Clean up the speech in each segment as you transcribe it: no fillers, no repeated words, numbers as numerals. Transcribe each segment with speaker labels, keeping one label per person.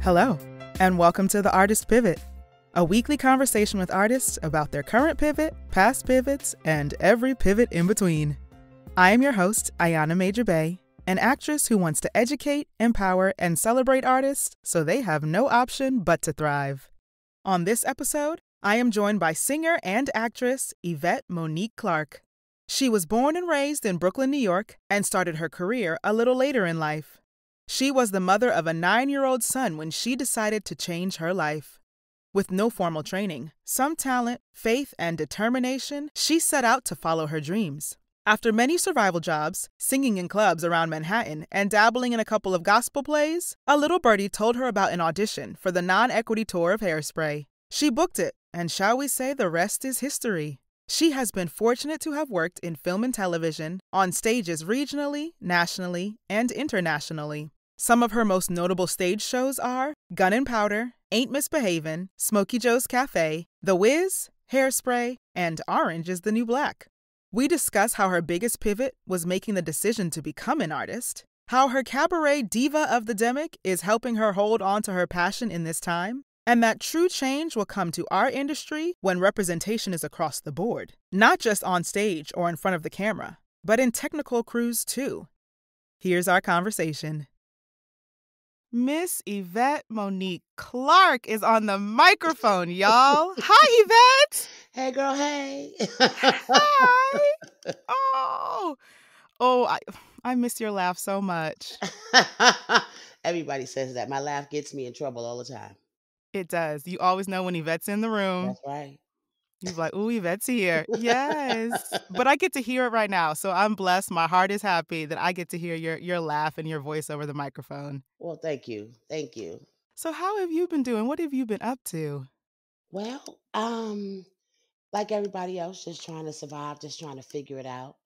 Speaker 1: Hello, and welcome to The Artist Pivot, a weekly conversation with artists about their current pivot, past pivots, and every pivot in between. I am your host, Ayana Major-Bay, an actress who wants to educate, empower, and celebrate artists so they have no option but to thrive. On this episode, I am joined by singer and actress Yvette Monique Clark. She was born and raised in Brooklyn, New York, and started her career a little later in life. She was the mother of a 9-year-old son when she decided to change her life. With no formal training, some talent, faith, and determination, she set out to follow her dreams. After many survival jobs, singing in clubs around Manhattan, and dabbling in a couple of gospel plays, a little birdie told her about an audition for the non-equity tour of HAIRSPRAY. She booked it, and shall we say the rest is history. She has been fortunate to have worked in film and television, on stages regionally, nationally, and internationally. Some of her most notable stage shows are Gun and Powder, Ain't Misbehavin', SMOKEY JOE'S CAFE, The Wiz, HAIRSPRAY, and Orange is the New Black. We discuss how her biggest pivot was making the decision to become an artist, how her cabaret Diva of the Demic is helping her hold on to her passion in this time, and that true change will come to our industry when representation is across the board, not just on stage or in front of the camera, but in technical crews too. Here's our conversation. Miss Yvette Monique Clark is on the microphone, y'all. Hi, Yvette.
Speaker 2: Hey, girl, hey.
Speaker 1: Hi. I miss your laugh so much.
Speaker 2: Everybody says that. My laugh gets me in trouble all the time.
Speaker 1: It does. You always know when Yvette's in the room.
Speaker 2: That's right.
Speaker 1: You're like, ooh, Yvette's here. Yes. But I get to hear it right now. So I'm blessed. My heart is happy that I get to hear your laugh and your voice over the microphone.
Speaker 2: Well, thank you. Thank you.
Speaker 1: So how have you been doing? What have you been up to?
Speaker 2: Well, like everybody else, just trying to survive, just trying to figure it out,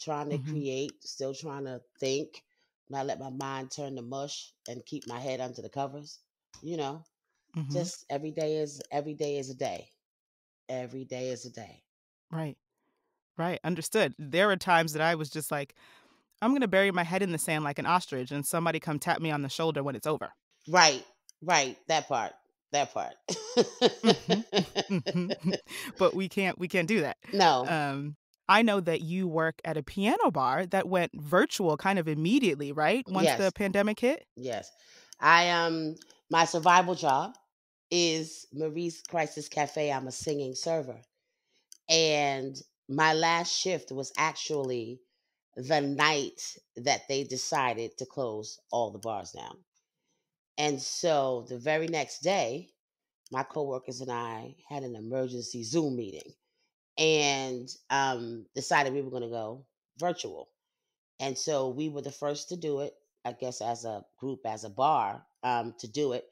Speaker 2: trying to create, still trying to think, not let my mind turn to mush and keep my head under the covers. You know, just every day is a day. Every day is a day.
Speaker 1: Right. Understood. There were times that I was just like, I'm going to bury my head in the sand like an ostrich and somebody come tap me on the shoulder when it's over.
Speaker 2: Right. That part.
Speaker 1: But we can't do that.
Speaker 2: No.
Speaker 1: I know that you work at a piano bar that went virtual kind of immediately, right? Once the pandemic hit?
Speaker 2: Yes. My survival job is Marie's Crisis Cafe. I'm a singing server. And my last shift was actually the night that they decided to close all the bars down. And so the very next day, my coworkers and I had an emergency Zoom meeting and decided we were going to go virtual. And so we were the first to do it, I guess, as a group, as a bar, to do it.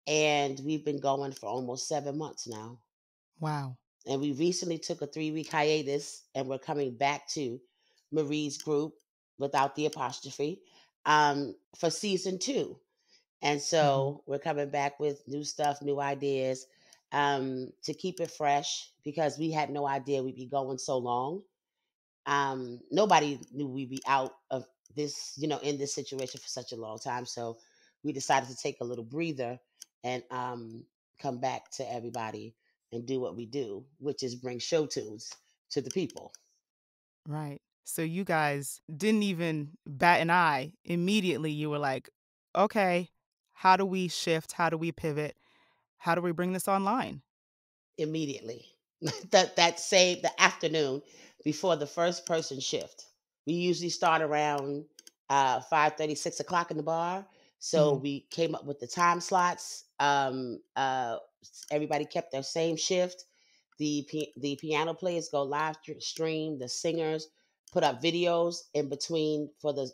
Speaker 2: And we've been going for almost 7 months now.
Speaker 1: Wow.
Speaker 2: And we recently took a 3-week hiatus, and we're coming back to Marie's group without the apostrophe for season 2. And so we're coming back with new stuff, new ideas to keep it fresh because we had no idea we'd be going so long. Nobody knew we'd be out of this, in this situation for such a long time. So we decided to take a little breather and come back to everybody and do what we do, which is bring show tunes to the people.
Speaker 1: Right. So you guys didn't even bat an eye. Immediately you were like, okay, how do we shift? How do we pivot? How do we bring this online?
Speaker 2: Immediately. The afternoon before the first person shift. We usually start around 5:30, 6 o'clock in the bar. So we came up with the time slots. Everybody kept their same shift. The piano players go live stream. The singers put up videos in between for the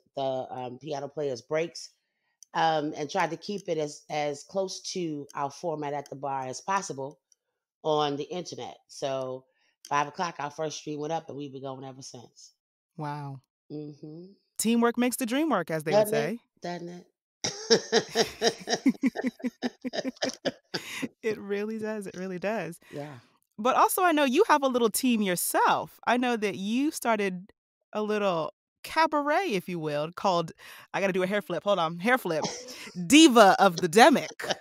Speaker 2: piano players' breaks, and tried to keep it as close to our format at the bar as possible on the internet. So 5 o'clock, our first stream went up, and we've been going ever since.
Speaker 1: Wow. Teamwork makes the dream work, as they would say.
Speaker 2: Doesn't it?
Speaker 1: It really does. It really does.
Speaker 2: Yeah.
Speaker 1: But also, I know you have a little team yourself. I know that you started a little cabaret, if you will, called, I got to do a hair flip. Hold on. Hair flip. Diva of the Demic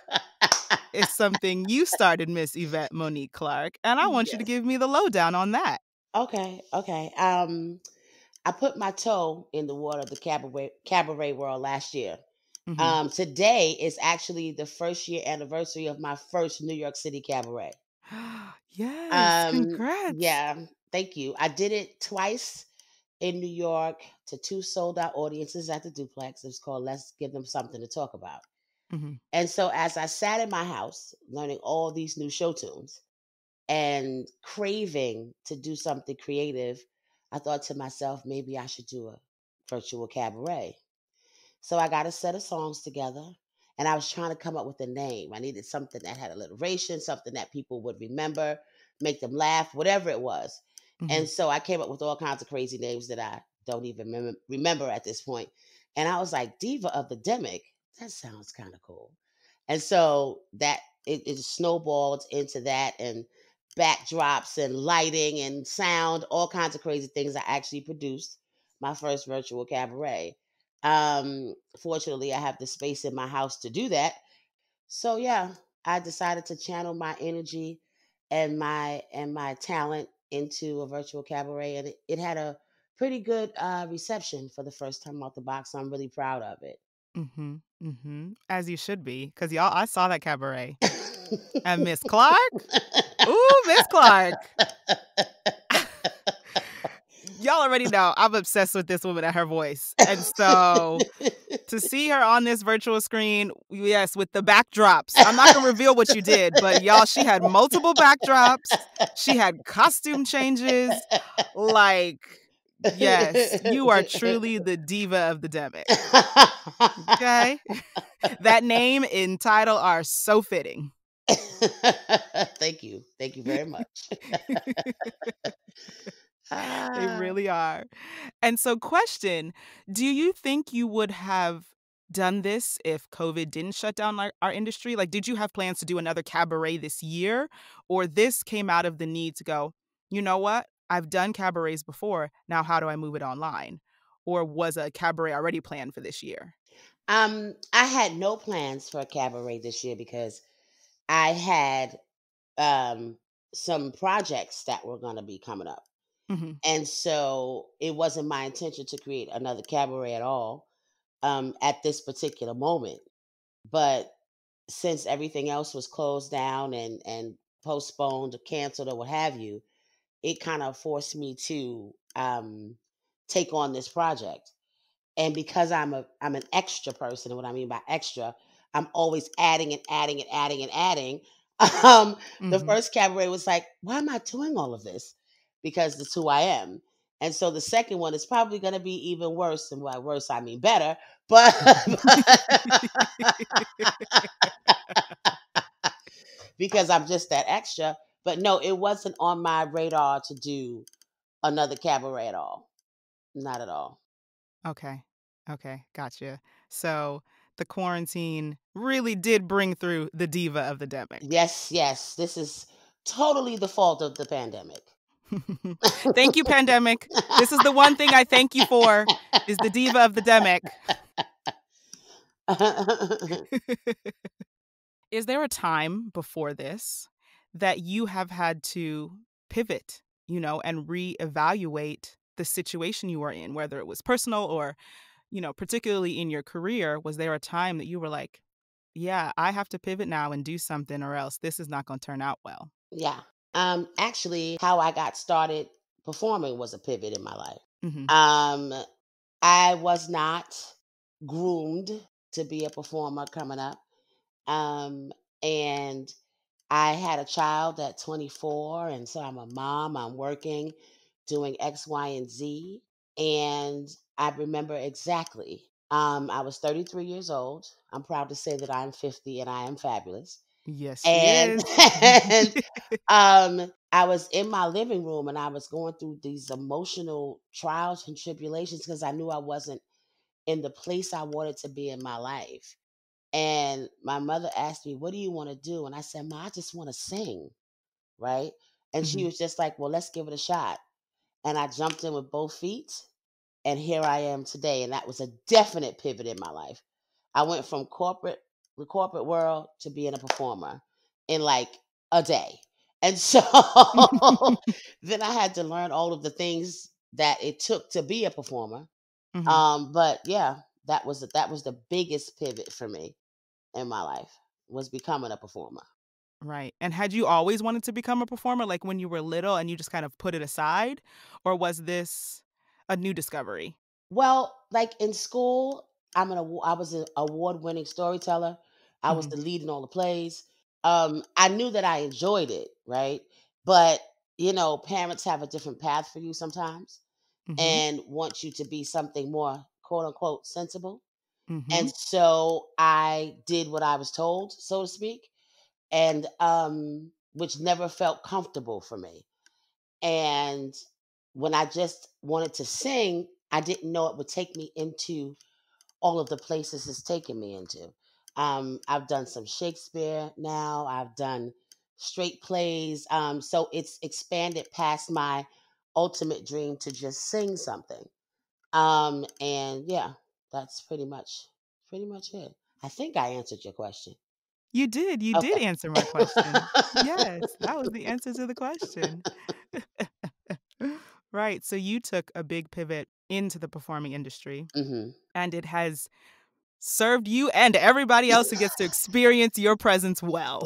Speaker 1: is something you started, Miss Yvette Monique Clark. And I want you to
Speaker 2: Yes.
Speaker 1: give me the lowdown on that.
Speaker 2: Okay. I put my toe in the water of the cabaret world last year.
Speaker 1: Mm-hmm.
Speaker 2: Today is actually the first year anniversary of my first New York City cabaret.
Speaker 1: Yes. Congrats.
Speaker 2: Yeah, thank you. I did it twice in New York to two sold out audiences at the Duplex. It was called Let's Give Them Something to Talk About.
Speaker 1: Mm-hmm.
Speaker 2: And so as I sat in my house learning all these new show tunes and craving to do something creative, I thought to myself, maybe I should do a virtual cabaret. So I got a set of songs together and I was trying to come up with a name. I needed something that had alliteration, something that people would remember, make them laugh, whatever it was.
Speaker 1: Mm-hmm.
Speaker 2: And so I came up with all kinds of crazy names that I don't even remember at this point. And I was like, Diva of the Demic, that sounds kind of cool. And so that it snowballed into that, and backdrops and lighting and sound, all kinds of crazy things. I actually produced my first virtual cabaret. Fortunately, I have the space in my house to do that. So yeah, I decided to channel my energy and my talent into a virtual cabaret, and it had a pretty good reception for the first time out the box. So I'm really proud of it.
Speaker 1: Mm-hmm. Mm-hmm. As you should be, because y'all, I saw that cabaret. And Miss Clark? Ooh, Miss Clark. Y'all already know I'm obsessed with this woman and her voice. And so to see her on this virtual screen, yes, with the backdrops. I'm not going to reveal what you did, but y'all, she had multiple backdrops. She had costume changes. Like, yes, you are truly the diva of the Demic. Okay? That name and title are so fitting.
Speaker 2: Thank you. Thank you very much.
Speaker 1: They really are. And so, question, do you think you would have done this if COVID didn't shut down our industry? Like, did you have plans to do another cabaret this year? Or this came out of the need to go, you know what? I've done cabarets before. Now, how do I move it online? Or was a cabaret already planned for this year?
Speaker 2: I had no plans for a cabaret this year because I had um some projects that were going to be coming up.
Speaker 1: Hmm.
Speaker 2: And so it wasn't my intention to create another cabaret at all at this particular moment. But since everything else was closed down and postponed or canceled or what have you, it kind of forced me to take on this project. And because I'm an extra person, and what I mean by extra, I'm always adding and adding and adding and adding. Um, the
Speaker 1: Hmm.
Speaker 2: first cabaret was like, why am I doing all of this? Because it's who I am. And so the second one is probably going to be even worse. And by worse, I mean better. But because I'm just that extra. But no, it wasn't on my radar to do another cabaret at all. Not at all.
Speaker 1: Okay. Okay. Gotcha. So the quarantine really did bring through the diva of the Demic.
Speaker 2: Yes, yes. This is totally the fault of the pandemic.
Speaker 1: Thank you, pandemic. This is the one thing I thank you for is the diva of the Demic. Is there a time before this that you have had to pivot, and reevaluate the situation you were in, whether it was personal or, particularly in your career? Was there a time that you were like, yeah, I have to pivot now and do something or else this is not going to turn out well?
Speaker 2: Yeah. Actually, how I got started performing was a pivot in my life.
Speaker 1: Hmm.
Speaker 2: Um, I was not groomed to be a performer coming up. Um, and I had a child at 24, and so I'm a mom. I'm working, doing X, Y, and Z. And I remember exactly. I was 33 years old. I'm proud to say that I'm 50 and I am fabulous.
Speaker 1: Yes, she
Speaker 2: And
Speaker 1: is.
Speaker 2: and I was in my living room and I was going through these emotional trials and tribulations because I knew I wasn't in the place I wanted to be in my life. And my mother asked me, "What do you want to do?" And I said, "Ma, I just want to sing." Right. And she
Speaker 1: Hmm.
Speaker 2: was just like, "Well, let's give it a shot." And I jumped in with both feet and here I am today. And that was a definite pivot in my life. I went from the corporate world to being a performer in like a day. And so then I had to learn all of the things that it took to be a performer.
Speaker 1: Hmm.
Speaker 2: But yeah, that was the biggest pivot for me in my life, was becoming a performer.
Speaker 1: Right. And had you always wanted to become a performer, like when you were little and you just kind of put it aside? Or was this a new discovery?
Speaker 2: Well, like in school, I was an award-winning storyteller. I was
Speaker 1: Hmm.
Speaker 2: the lead in all the plays. I knew that I enjoyed it, right? But parents have a different path for you sometimes
Speaker 1: Hmm.
Speaker 2: and want you to be something more quote unquote sensible.
Speaker 1: Hmm.
Speaker 2: And so I did what I was told, so to speak, and which never felt comfortable for me. And when I just wanted to sing, I didn't know it would take me into all of the places it's taken me into. I've done some Shakespeare now. I've done straight plays. So it's expanded past my ultimate dream to just sing something. And yeah, that's pretty much it. I think I answered your question.
Speaker 1: You did. You did
Speaker 2: Okay.
Speaker 1: answer my question. Yes, that was the answer to the question. Right. So you took a big pivot into the performing industry,
Speaker 2: Hmm.
Speaker 1: and it has served you and everybody else who gets to experience your presence well.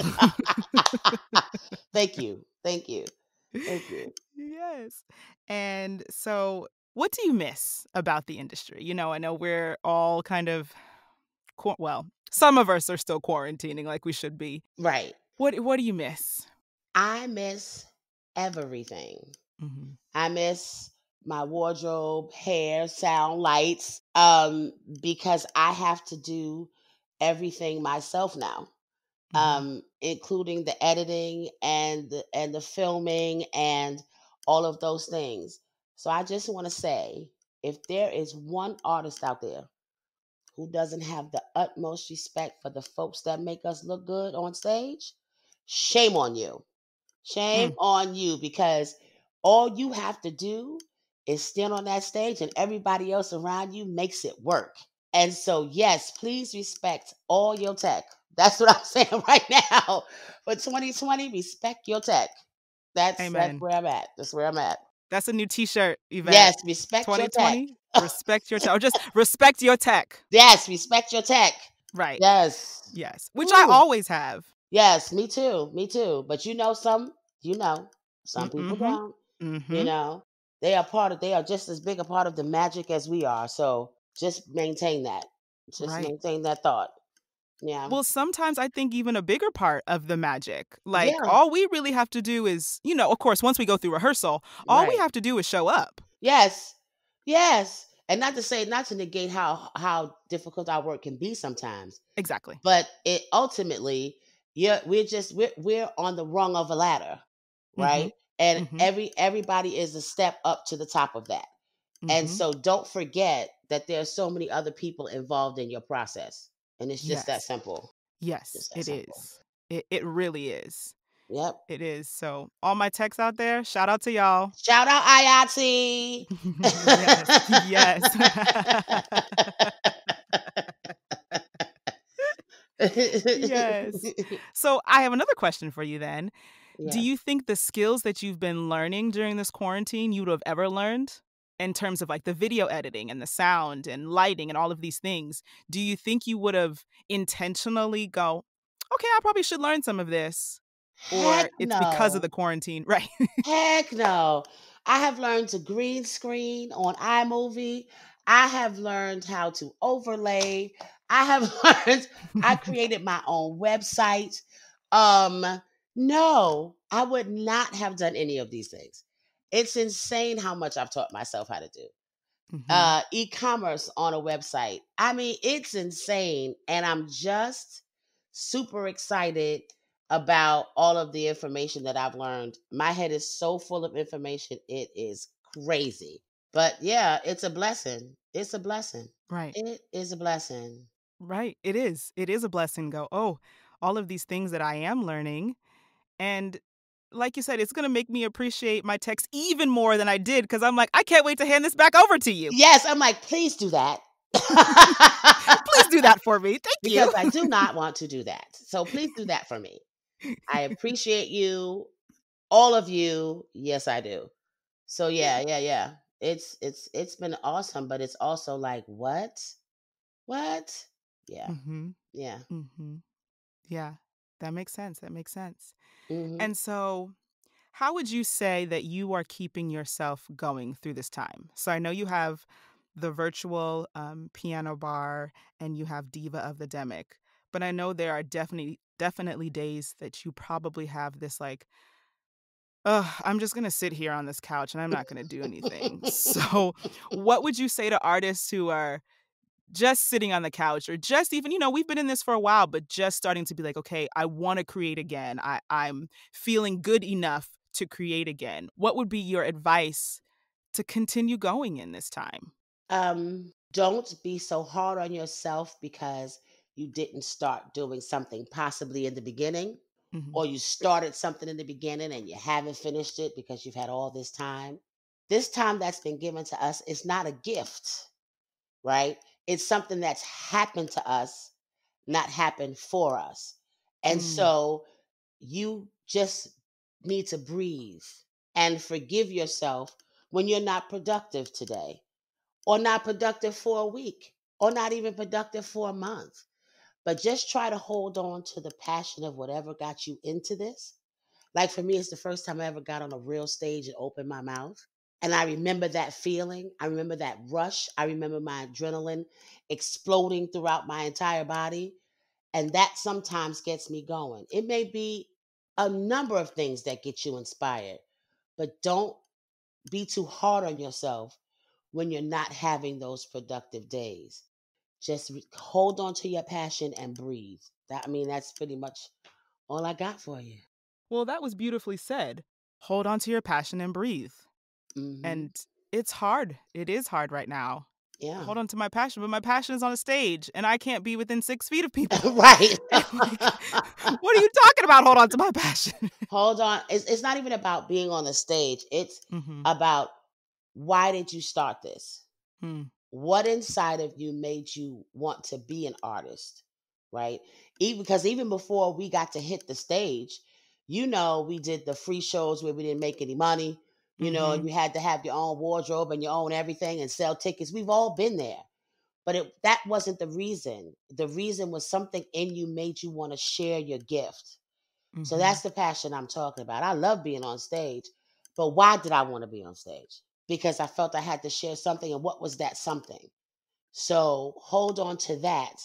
Speaker 2: Thank you. Thank you. Thank you.
Speaker 1: Yes. And so, what do you miss about the industry? I know we're all kind of, well, some of us are still quarantining like we should be.
Speaker 2: Right.
Speaker 1: What do you miss?
Speaker 2: I miss everything.
Speaker 1: Hmm.
Speaker 2: I miss my wardrobe, hair, sound, lights, because I have to do everything myself now,
Speaker 1: Hmm.
Speaker 2: including the editing and the filming and all of those things. So I just want to say, if there is one artist out there who doesn't have the utmost respect for the folks that make us look good on stage, shame on you. Shame
Speaker 1: Mm.
Speaker 2: on you, because all you have to do is stand on that stage and everybody else around you makes it work. And so, yes, please respect all your tech. That's what I'm saying right now. For 2020, respect your tech. That's
Speaker 1: Amen.
Speaker 2: where I'm at. That's where I'm at.
Speaker 1: That's a new T-shirt, Yvette.
Speaker 2: Yes, respect your tech.
Speaker 1: 2020. Respect your tech, or just respect your tech.
Speaker 2: Yes, respect your tech.
Speaker 1: Right.
Speaker 2: Yes.
Speaker 1: Yes. Which I
Speaker 2: Ooh.
Speaker 1: always have.
Speaker 2: Yes, me too. Me too. But you know, some people
Speaker 1: Mm-hmm.
Speaker 2: don't. You
Speaker 1: Mm-hmm.
Speaker 2: know, they are just as big a part of the magic as we are. So just maintain that. Just
Speaker 1: Right.
Speaker 2: maintain that thought. Yeah.
Speaker 1: Well, sometimes I think even a bigger part of the magic. Like,
Speaker 2: Yeah.
Speaker 1: all we really have to do is, of course, once we go through rehearsal, all we
Speaker 2: Right.
Speaker 1: have to do is show up.
Speaker 2: Yes. Yes. And not to negate how difficult our work can be sometimes,
Speaker 1: Exactly.
Speaker 2: but it ultimately, yeah, we're on the rung of a ladder,
Speaker 1: Mm-hmm.
Speaker 2: right? And
Speaker 1: Mm-hmm.
Speaker 2: everybody is a step up to the top of that. And
Speaker 1: Mm-hmm.
Speaker 2: so don't forget that there are so many other people involved in your process. And it's just that
Speaker 1: Yes.
Speaker 2: simple.
Speaker 1: Yes,
Speaker 2: Just that
Speaker 1: it
Speaker 2: simple.
Speaker 1: is. It really is.
Speaker 2: Yep.
Speaker 1: It is. So all my techs out there, shout out to y'all.
Speaker 2: Shout out IIT.
Speaker 1: Yes. Yes. Yes. So I have another question for you then. Do
Speaker 2: Yeah.
Speaker 1: you think the skills that you've been learning during this quarantine you would have ever learned in terms of like the video editing and the sound and lighting and all of these things? Do you think you would have intentionally go, okay, I probably should learn some of this?
Speaker 2: Heck
Speaker 1: Or it's because of
Speaker 2: no.
Speaker 1: the quarantine? Right.
Speaker 2: Heck no. I have learned to green screen on iMovie. I have learned how to overlay. I have learned, I created my own website. Um, no, I would not have done any of these things. It's insane how much I've taught myself how to do.
Speaker 1: Hmm.
Speaker 2: E-commerce on a website. I mean, it's insane. And I'm just super excited about all of the information that I've learned. My head is so full of information. It is crazy. But yeah, it's a blessing. It's a blessing.
Speaker 1: Right.
Speaker 2: It is a blessing.
Speaker 1: Right. It is. It is a blessing. Go, oh, all of these things that I am learning. And like you said, it's going to make me appreciate my text even more than I did, because I'm like, I can't wait to hand this back over to you.
Speaker 2: Yes, I'm like, please do that.
Speaker 1: Please do that for me. Thank you.
Speaker 2: Because I do not want to do that. So please do that for me. I appreciate you, all of you. Yes, I do. So yeah. It's been awesome, but it's also like, what? What? Yeah.
Speaker 1: Mm-hmm.
Speaker 2: Yeah.
Speaker 1: Mm-hmm. Yeah, that makes sense. That makes sense.
Speaker 2: Hmm.
Speaker 1: And so, how would you say that you are keeping yourself going through this time? So I know you have the virtual piano bar and you have Diva of the Demic, but I know there are definitely days that you probably have this like, I'm just going to sit here on this couch and I'm not going to do anything. So what would you say to artists who are just sitting on the couch, or just even, we've been in this for a while, but just starting to be like, okay, I want to create again. I'm feeling good enough to create again. What would be your advice to continue going in this time?
Speaker 2: Don't be so hard on yourself because you didn't start doing something possibly in the beginning,
Speaker 1: Hmm.
Speaker 2: or you started something in the beginning and you haven't finished it because you've had all this time. This time that's been given to us is not a gift, right? It's something that's happened to us, not happened for us. And
Speaker 1: Mm,
Speaker 2: so you just need to breathe and forgive yourself when you're not productive today, or not productive for a week, or not even productive for a month. But just try to hold on to the passion of whatever got you into this. Like for me, it's the first time I ever got on a real stage and opened my mouth. And I remember that feeling. I remember that rush. I remember my adrenaline exploding throughout my entire body. And that sometimes gets me going. It may be a number of things that get you inspired, but don't be too hard on yourself when you're not having those productive days. Just hold on to your passion and breathe. That's pretty much all I got for you.
Speaker 1: well, that was beautifully said. Hold on to your passion and breathe.
Speaker 2: Hmm.
Speaker 1: And it's hard. It is hard right now.
Speaker 2: Yeah.
Speaker 1: Hold on to my passion, but my passion is on a stage and I can't be within 6 feet of people.
Speaker 2: Right.
Speaker 1: And like, what are you talking about? Hold on to my passion.
Speaker 2: Hold on. It's not even about being on the stage. It's
Speaker 1: Mm-hmm.
Speaker 2: about, why did you start this?
Speaker 1: Hmm.
Speaker 2: What inside of you made you want to be an artist, right? Because even before we got to hit the stage, we did the free shows where we didn't make any money.
Speaker 1: Mm-hmm.
Speaker 2: You had to have your own wardrobe and your own everything and sell tickets. We've all been there. But that wasn't the reason. The reason was something in you made you want to share your gift. So
Speaker 1: Mm-hmm.
Speaker 2: that's the passion I'm talking about. I love being on stage, but why did I want to be on stage? Because I felt I had to share something, and what was that something? So hold on to that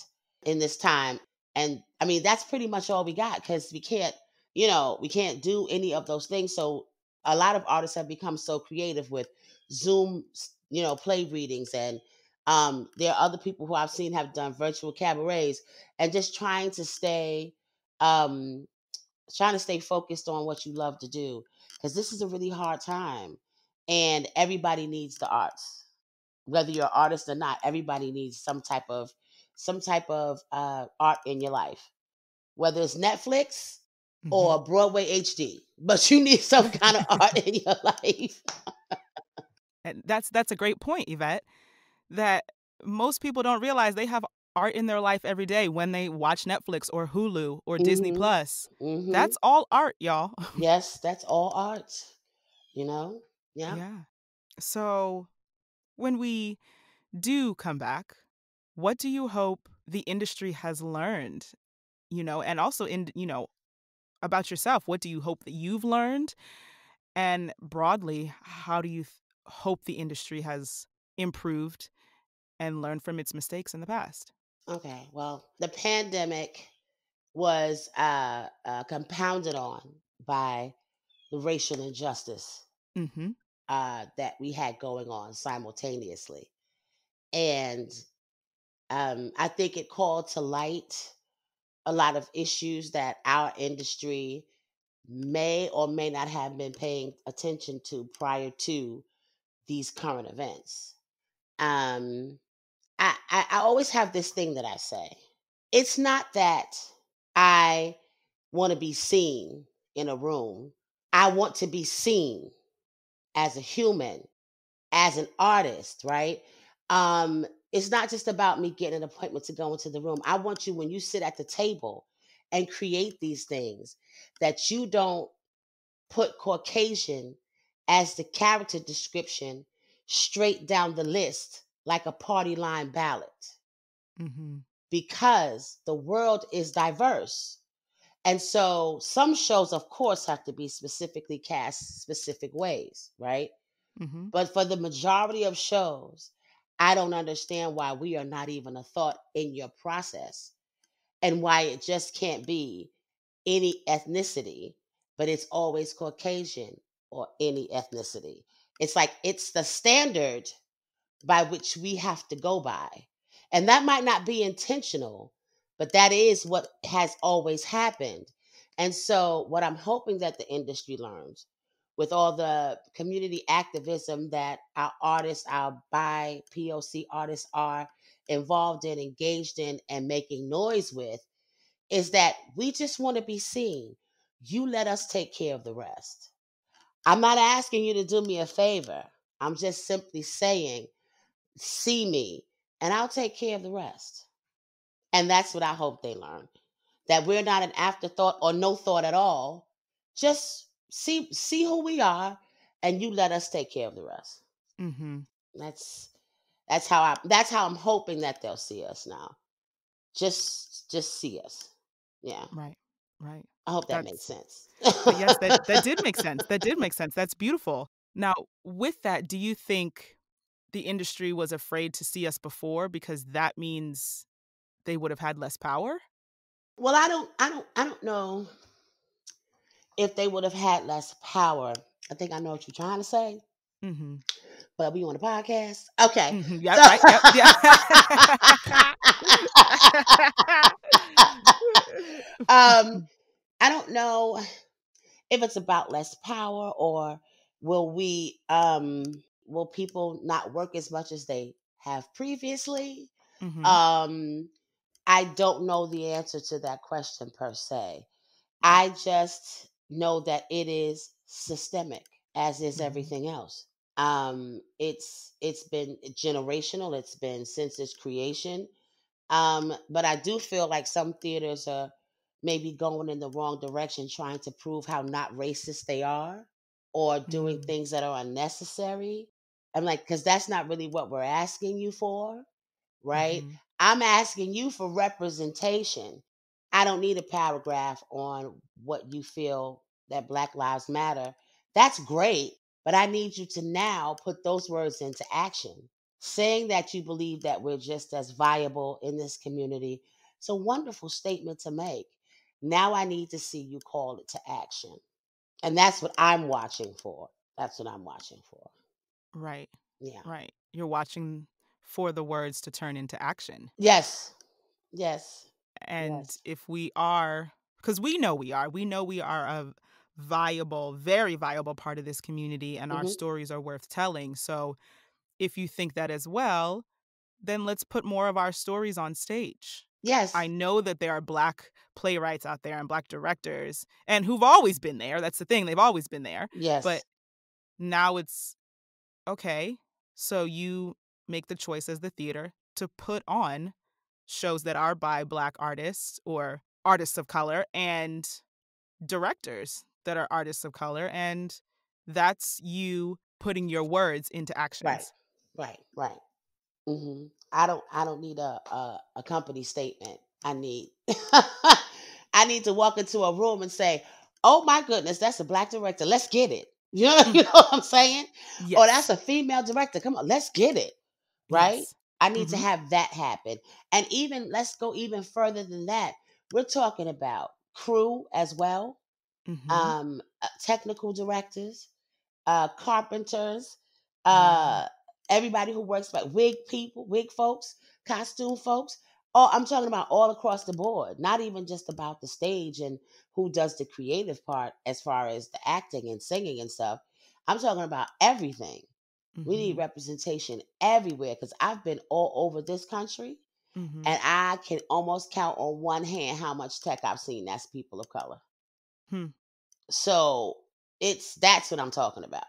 Speaker 2: in this time. And that's pretty much all we got, because we can't do any of those things. So a lot of artists have become so creative with Zoom, play readings. And there are other people who I've seen have done virtual cabarets, and just um, trying to stay focused on what you love to do, because this is a really hard time and everybody needs the arts. Whether you're an artist or not, everybody needs some type of art in your life, whether it's Netflix
Speaker 1: Mm-hmm.
Speaker 2: or Broadway HD, but you need some kind of art in your life.
Speaker 1: And that's a great point, Yvette, that most people don't realize they have art in their life every day when they watch Netflix or Hulu or Disney
Speaker 2: Hmm.
Speaker 1: Plus.
Speaker 2: Hmm.
Speaker 1: That's all art, y'all.
Speaker 2: Yes, that's all art. you know yeah.
Speaker 1: Yeah. So when we do come back, what do you hope the industry has learned? And also about yourself, what do you hope that you've learned? And broadly, how do you hope the industry has improved and learned from its mistakes in the past?
Speaker 2: Okay, well, the pandemic was compounded on by the racial injustice
Speaker 1: Mm-hmm.
Speaker 2: that we had going on simultaneously. And I think it called to light a lot of issues that our industry may or may not have been paying attention to prior to these current events. Um, I always have this thing that I say. It's not that I want to be seen in a room. I want to be seen as a human, as an artist, right? It's not just about me getting an appointment to go into the room. I want you, when you sit at the table and create these things, that you don't put Caucasian as the character description straight down the list like a party line ballot,
Speaker 1: Mm-hmm.
Speaker 2: because the world is diverse. And so some shows, of course, have to be specifically cast specific ways, right?
Speaker 1: Mm-hmm.
Speaker 2: But for the majority of shows, I don't understand why we are not even a thought in your process, and why it just can't be any ethnicity, but it's always Caucasian or any ethnicity. It's like it's the standard by which we have to go by. And that might not be intentional, but that is what has always happened. And so, what I'm hoping that the industry learns, with all the community activism that our artists, our BIPOC artists are involved in, engaged in, and making noise with, is that we just want to be seen. You let us take care of the rest. I'm not asking you to do me a favor. I'm just simply saying, see me, and I'll take care of the rest. And that's what I hope they learn. That we're not an afterthought or no thought at all. Just see who we are, and you let us take care of the rest.
Speaker 1: Mm-hmm.
Speaker 2: That's that's how I'm hoping that they'll see us now. Just see us. Yeah.
Speaker 1: Right. Right.
Speaker 2: I hope that made
Speaker 1: That's
Speaker 2: sense.
Speaker 1: yes, that did make sense. That did make sense. That's beautiful. Now, with that, do you think the industry was afraid to see us before because that means they would have had less power?
Speaker 2: Well, I don't know if they would have had less power. I think I know what you're trying to say,
Speaker 1: Mhm.
Speaker 2: but we on a podcast. Okay.
Speaker 1: Mhm.
Speaker 2: So
Speaker 1: Yep, right. Yep. Yeah.
Speaker 2: um I don't know if it's about less power, or will we will people not work as much as they have previously?
Speaker 1: Mhm.
Speaker 2: Um I don't know the answer to that question per se.
Speaker 1: Right.
Speaker 2: I just know that it is systemic, as is
Speaker 1: Mhm.
Speaker 2: everything else. It's been generational. It's been since its creation. But I do feel like some theaters are maybe going in the wrong direction, trying to prove how not racist they are, or doing
Speaker 1: Mm.
Speaker 2: things that are unnecessary. I'm like, because that's not really what we're asking you for, right?
Speaker 1: Mhm.
Speaker 2: I'm asking you for representation. I don't need a paragraph on what you feel that Black Lives Matter. That's great, but I need you to now put those words into action. Saying that you believe that we're just as viable in this community. It's a wonderful statement to make. Now I need to see you call it to action. And that's what I'm watching for. That's what I'm watching for.
Speaker 1: Right.
Speaker 2: Yeah.
Speaker 1: Right. You're watching for the words to turn into action.
Speaker 2: Yes. Yes.
Speaker 1: And
Speaker 2: Yes.
Speaker 1: if we are, because we know we are a viable, very viable part of this community and our
Speaker 2: Hmm.
Speaker 1: stories are worth telling. So if you think that as well, then let's put more of our stories on stage. I
Speaker 2: Yes.
Speaker 1: know that there are Black playwrights out there and Black directors and who've always been there. That's the thing. They've always been there. But
Speaker 2: Yes.
Speaker 1: now it's okay. So you make the choice as the theater to put on shows that are by Black artists or artists of color and directors that are artists of color. And that's you putting your words into
Speaker 2: Right.
Speaker 1: actions.
Speaker 2: Right. Right. I don't need a company statement. I need I need to walk into a room and say, "Oh my goodness, that's a Black director. Let's get it." You
Speaker 1: Mm,
Speaker 2: know what I'm saying? Or that's
Speaker 1: yes.
Speaker 2: a female director. Come on, let's get it. Right?
Speaker 1: Yes.
Speaker 2: I need to
Speaker 1: Mm-hmm.
Speaker 2: have that happen. And even let's go even further than that. We're talking about crew as well.
Speaker 1: Mm-hmm.
Speaker 2: Technical directors, carpenters,
Speaker 1: Yeah.
Speaker 2: everybody who works, like wig people, wig folks, costume folks. Oh, I'm talking about all across the board, not even just about the stage and who does the creative part as far as the acting and singing and stuff. I'm talking about everything. We need
Speaker 1: Mm-hmm.
Speaker 2: representation everywhere, because I've been all over this country,
Speaker 1: Mm-hmm.
Speaker 2: and I can almost count on one hand how much tech I've seen that's people of color.
Speaker 1: Hmm.
Speaker 2: So That's what I'm talking about.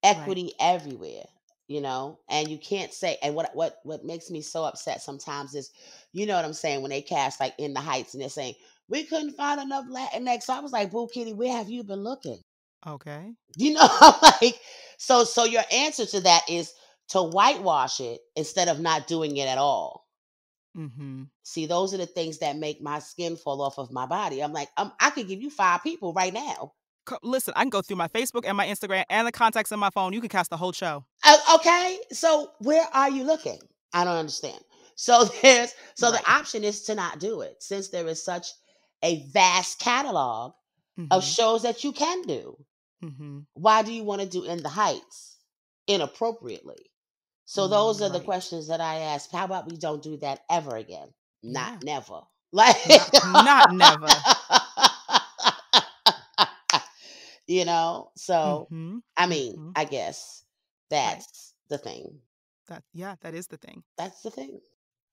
Speaker 2: Equity everywhere, and you can't say, and what makes me so upset sometimes is, you know what I'm saying, when they cast like In the Heights and they're saying we couldn't find enough Latinx. I was like, boo kitty, where have you been looking?
Speaker 1: Okay.
Speaker 2: Like, so your answer to that is to whitewash it instead of not doing it at all.
Speaker 1: Mm-hmm.
Speaker 2: See, those are the things that make my skin fall off of my body. I'm like, I could give you 5 people right now.
Speaker 1: Listen, I can go through my Facebook and my Instagram and the contacts in my phone. You can cast the whole show.
Speaker 2: Okay, so where are you looking? I don't understand. So the option is to not do it, since there is such a vast catalog of shows that you can do.
Speaker 1: Mm-hmm.
Speaker 2: Why do you want to do In the Heights inappropriately? So those are the questions that I ask. How about we don't do that ever again? Not never. Like
Speaker 1: not never.
Speaker 2: So I mean, I guess that's the thing.
Speaker 1: That is the thing.
Speaker 2: That's the thing.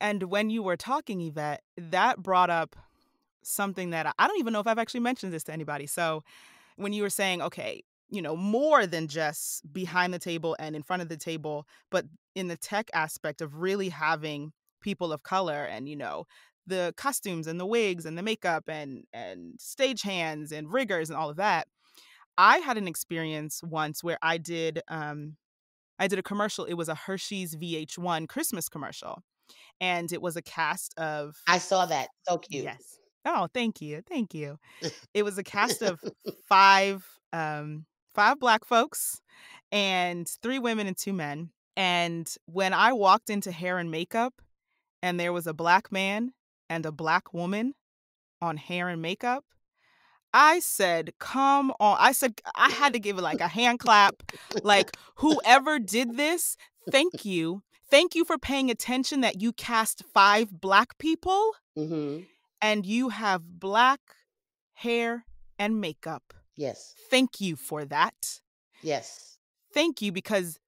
Speaker 1: And when you were talking, Yvette, that brought up something that I don't even know if I've actually mentioned this to anybody. So when you were saying, okay, more than just behind the table and in front of the table, but in the tech aspect of really having people of color and, the costumes and the wigs and the makeup and stagehands and riggers and all of that. I had an experience once where I did a commercial. It was a Hershey's VH1 Christmas commercial. And it was a cast of...
Speaker 2: I saw that. So cute.
Speaker 1: Yes. Oh, thank you. Thank you. It was a cast of 5 Black folks and 3 women and 2 men. And when I walked into hair and makeup and there was a Black man and a Black woman on hair and makeup, I said, come on. I said, I had to give it like a hand clap. Like, whoever did this, thank you. Thank you for paying attention that you cast 5 Black people and you have Black hair and makeup.
Speaker 2: Yes.
Speaker 1: Thank you for that.
Speaker 2: Yes.
Speaker 1: Thank you, because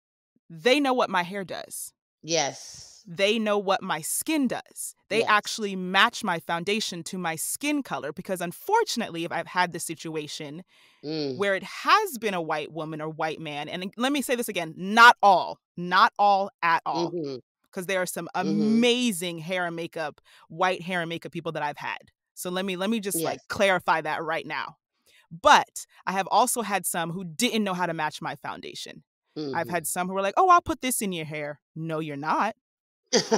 Speaker 1: they know what my hair does.
Speaker 2: Yes.
Speaker 1: They know what my skin does. They actually match my foundation to my skin color, because unfortunately, if I've had this situation where it has been a white woman or white man, and let me say this again, not all at all, because there are some amazing hair and makeup, white hair and makeup people that I've had. So let me just like clarify that right now. But I have also had some who didn't know how to match my foundation. I've had some who were like, oh, I'll put this in your hair. No, you're not.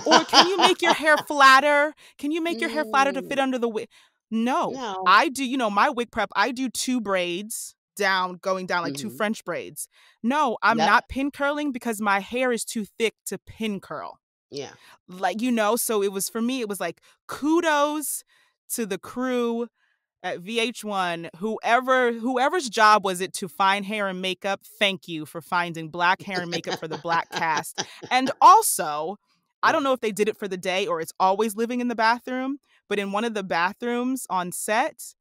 Speaker 1: Or can you make your hair flatter? Can you make your hair flatter to fit under the wig? No. I do, my wig prep, I do 2 braids going down like 2 French braids. No, I'm not pin curling because my hair is too thick to pin curl.
Speaker 2: Yeah.
Speaker 1: Like, so it was, for me, it was like, kudos to the crew at VH1, whoever's job was it to find hair and makeup, thank you for finding Black hair and makeup for the Black cast. And also, I don't know if they did it for the day or it's always living in the bathroom, but in one of the bathrooms on set,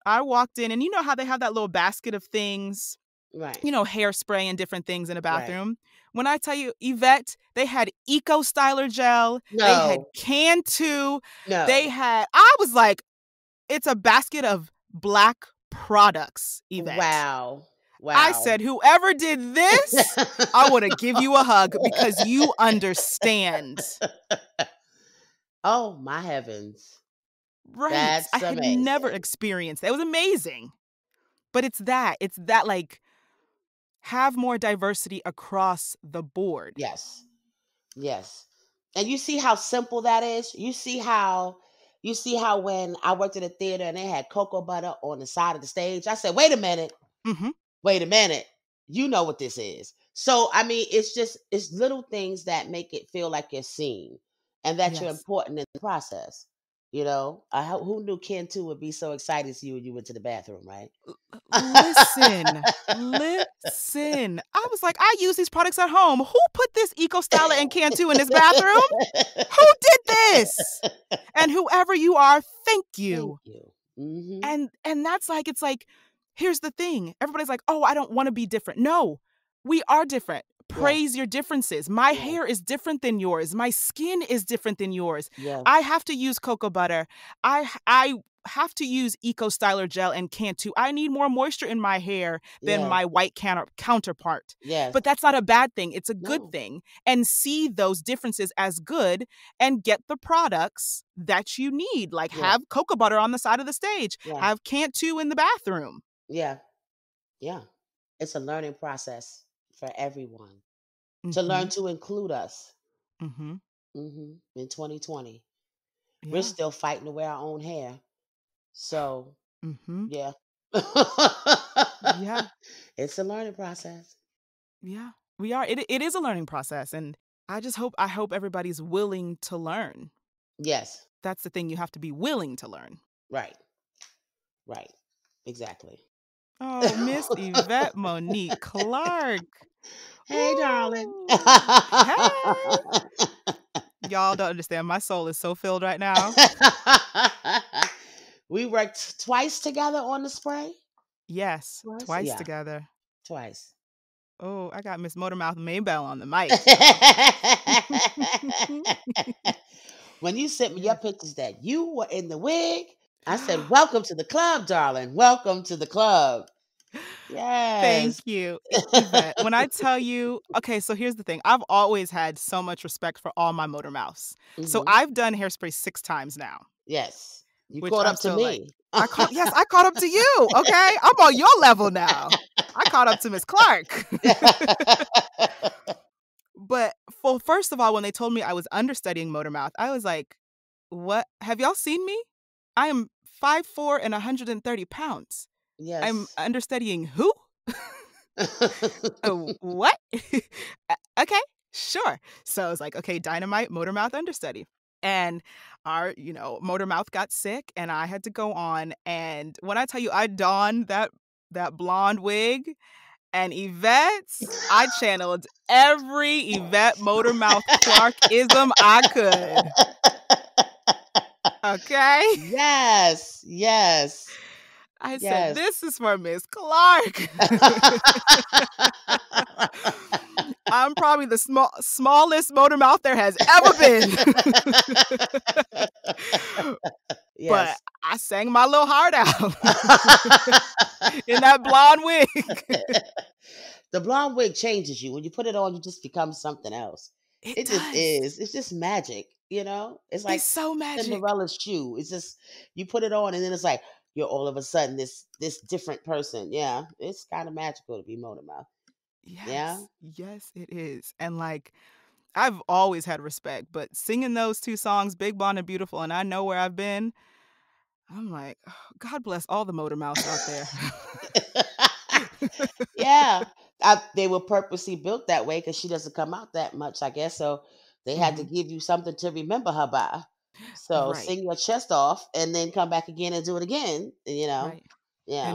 Speaker 1: I walked in and you know how they have that little basket of things,
Speaker 2: right?
Speaker 1: Hairspray and different things in a bathroom. Right. When I tell you, Yvette, they had Eco Styler gel. No. They had Cantu. No. They had, I was like, it's a basket of Black products, Yvette.
Speaker 2: Wow.
Speaker 1: I said, whoever did this, I want to give you a hug because you understand.
Speaker 2: Oh, my heavens.
Speaker 1: Right.
Speaker 2: That's
Speaker 1: I had never experienced that. It was amazing. But it's that like, have more diversity across the board.
Speaker 2: Yes. Yes. And you see how simple that is? You see how when I worked at a theater and they had cocoa butter on the side of the stage, I said, wait a minute. Wait a minute. You know what this is. So, I mean, it's little things that make it feel like you're seen and that you're important in the process. Who knew Cantu would be so excited to see you when you went to the bathroom, right?
Speaker 1: Listen. I was like, I use these products at home. Who put this Eco Styler and Cantu in this bathroom? Who did this? And whoever you are, thank you.
Speaker 2: Thank you.
Speaker 1: And that's like, it's like, here's the thing. Everybody's like, oh, I don't want to be different. No, we are different. Praise your differences. My hair is different than yours. My skin is different than yours. I have to use cocoa butter. I have to use Eco Styler gel and Cantu. I need more moisture in my hair than
Speaker 2: Yeah.
Speaker 1: my white counterpart.
Speaker 2: Yes.
Speaker 1: But that's not a bad thing. It's a good
Speaker 2: No.
Speaker 1: thing. And see those differences as good and get the products that you need. Like
Speaker 2: Yeah.
Speaker 1: have cocoa butter on the side of the stage.
Speaker 2: Yeah.
Speaker 1: Have Cantu in the bathroom.
Speaker 2: Yeah. Yeah. It's a learning process for everyone to
Speaker 1: Mm-hmm.
Speaker 2: learn to include us.
Speaker 1: Mm-hmm.
Speaker 2: In 2020.
Speaker 1: Yeah.
Speaker 2: We're still fighting to wear our own hair. So,
Speaker 1: Mm-hmm.
Speaker 2: yeah.
Speaker 1: Yeah.
Speaker 2: It's a learning process.
Speaker 1: Yeah. We are. It is a learning process. And I hope everybody's willing to learn.
Speaker 2: Yes.
Speaker 1: That's the thing. You have to be willing to learn.
Speaker 2: Right. Right. Exactly.
Speaker 1: Oh, Miss Yvette Monique Clark.
Speaker 2: Hey, darling.
Speaker 1: Woo! Hey. Y'all don't understand. My soul is so filled right now.
Speaker 2: We worked twice together on the spray?
Speaker 1: Yes. Twice
Speaker 2: Yeah.
Speaker 1: together.
Speaker 2: Twice.
Speaker 1: Oh, I got Miss Motormouth Maybelle on the mic.
Speaker 2: When you sent me your pictures that you were in the wig, I said, welcome to the club, darling. Welcome to the club. Yes.
Speaker 1: Thank you, Yvette. When I tell you, okay, so here's the thing. I've always had so much respect for all my Motormouths. So I've done Hairspray 6 times now.
Speaker 2: Yes. You
Speaker 1: which
Speaker 2: caught
Speaker 1: I'm
Speaker 2: up to
Speaker 1: still
Speaker 2: me.
Speaker 1: like, I caught up to you. Okay. I'm on your level now. I caught up to Miss Clark. But first of all, when they told me I was understudying Motormouth, I was like, what? Have y'all seen me? I am 5'4" and 130 pounds.
Speaker 2: Yes.
Speaker 1: I'm understudying who? What? Okay, sure. So I was like, okay, Dynamite, Motormouth understudy. And our, Motormouth got sick and I had to go on. And when I tell you I donned that blonde wig and Yvette's, I channeled every Yvette Motormouth Clark-ism I could. Okay?
Speaker 2: Yes. Yes.
Speaker 1: I said, this is for Miss Clark. I'm probably the smallest Motormouth there has ever been.
Speaker 2: Yes.
Speaker 1: But I sang my little heart out in that blonde wig.
Speaker 2: The blonde wig changes you. When you put it on, you just become something else. It just is. It's just magic, It's like
Speaker 1: It's so magic.
Speaker 2: Cinderella's shoe. It's just you put it on and then it's like you're all of a sudden this different person. Yeah. It's kind of magical to be Motormouth.
Speaker 1: Yes.
Speaker 2: Yeah.
Speaker 1: Yes, it is. And like I've always had respect, but singing those 2 songs, Big Blonde and Beautiful, and I Know Where I've Been, I'm like, oh, God bless all the Motormouths out there.
Speaker 2: Yeah. They were purposely built that way because she doesn't come out that much, I guess. So they had to give you something to remember her by. So sing your chest off and then come back again and do it again,
Speaker 1: Right.
Speaker 2: Yeah.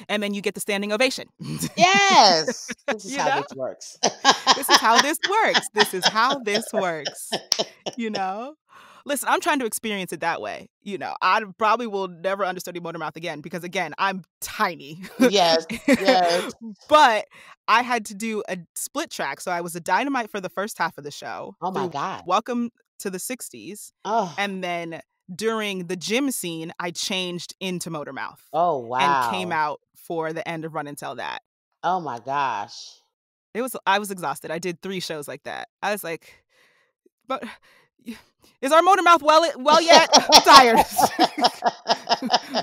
Speaker 1: And then you get the standing ovation.
Speaker 2: Yes. This is how this works.
Speaker 1: This is how this works. This is how this works. Listen, I'm trying to experience it that way. I probably will never understudy Motormouth again because, again, I'm tiny.
Speaker 2: Yes, yes.
Speaker 1: But I had to do a split track. So I was a Dynamite for the first half of the show.
Speaker 2: Oh, my God.
Speaker 1: Welcome to the 60s.
Speaker 2: Oh.
Speaker 1: And then during the gym scene, I changed into Motormouth.
Speaker 2: Oh, wow.
Speaker 1: And came out for the end of Run and Tell That.
Speaker 2: Oh, my gosh.
Speaker 1: I was exhausted. I did 3 shows like that. I was like, but is our Motormouth well yet? I'm tired.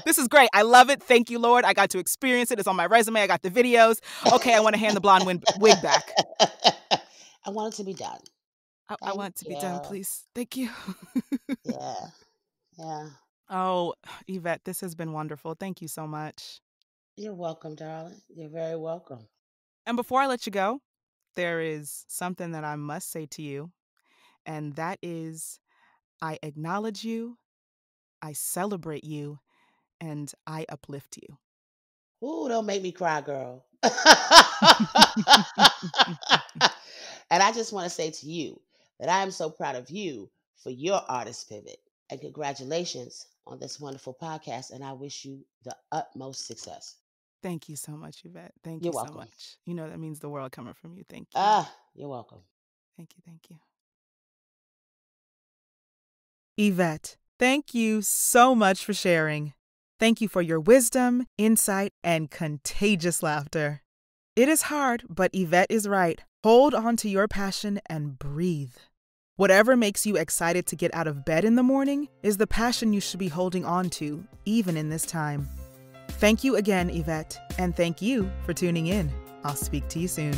Speaker 1: This is great. I love it. Thank you, Lord. I got to experience it. It's on my resume. I got the videos. Okay, I want to hand the blonde wig back.
Speaker 2: I want it to be done.
Speaker 1: I want it to be done, please. Thank you.
Speaker 2: Yeah. Yeah.
Speaker 1: Oh, Yvette, this has been wonderful. Thank you so much.
Speaker 2: You're welcome, darling. You're very welcome.
Speaker 1: And before I let you go, there is something that I must say to you, and that is I acknowledge you, I celebrate you, and I uplift you.
Speaker 2: Ooh, don't make me cry, girl. And I just want to say to you that I am so proud of you for your artist pivot. And congratulations on this wonderful podcast. And I wish you the utmost success.
Speaker 1: Thank you so much, Yvette. Thank
Speaker 2: You're
Speaker 1: you
Speaker 2: welcome.
Speaker 1: so much. That means the world coming from you. Thank you.
Speaker 2: You're welcome.
Speaker 1: Thank you. Thank you. Yvette, thank you so much for sharing. Thank you for your wisdom, insight, and contagious laughter. It is hard, but Yvette is right. Hold on to your passion and breathe. Whatever makes you excited to get out of bed in the morning is the passion you should be holding on to, even in this time. Thank you again, Yvette, and thank you for tuning in. I'll speak to you soon.